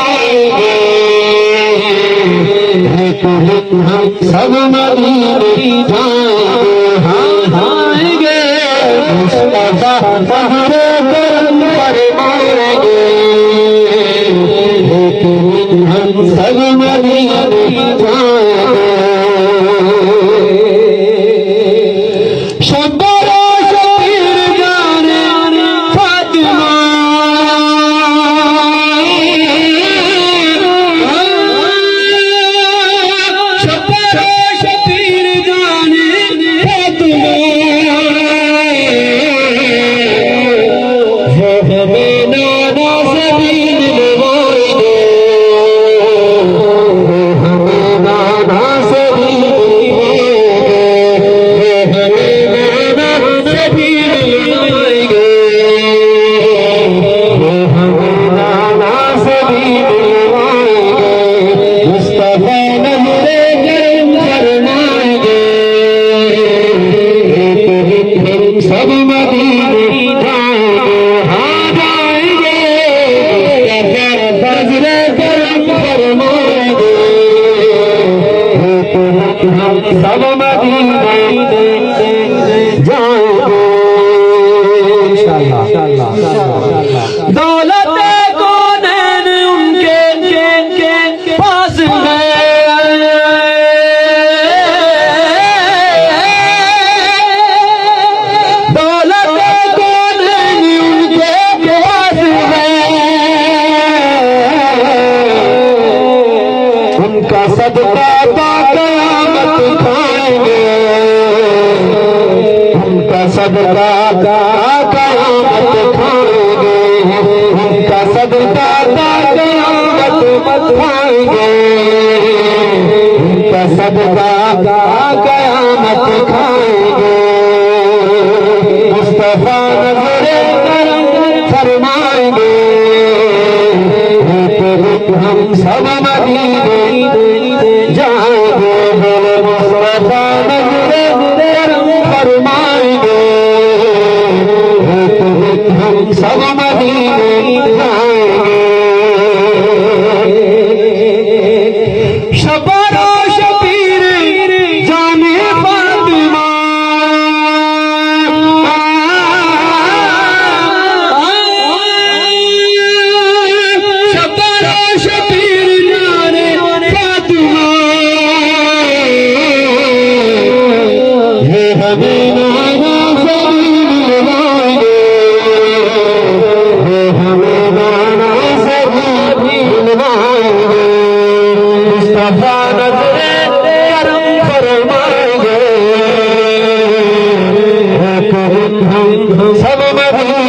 फरमाएंगे, हम सब मदीने जाएंगे, आएंगे मुस्तफा बहरे करम फरमाएंगे, हम सब मदीने जाएंगे। सब मदीने जाएंगे, हाँ जाएंगे, बजरे करम फरमाएंगे, हम सब मदीने जाएंगे इंशाअल्लाह। दौलत कौनैन उनके पास है, उनका सदका कयामत खाएंगे, उनका सदका कयामत खाएंगे, उनका सदका कयामत खाएंगे, उनका सदका कयामत खाएंगे। मुस्तफा नज़रे करम फरमाएंगे, हम सब मदीने जाएंगे, मुस्तफा नज़रे करम फरमाएंगे, हम सब मदीने जाएंगे। शबारो शबीर जाने फातिमा, मुस्तफा नज़रे करम फरमाएंगे, हम सब मदीने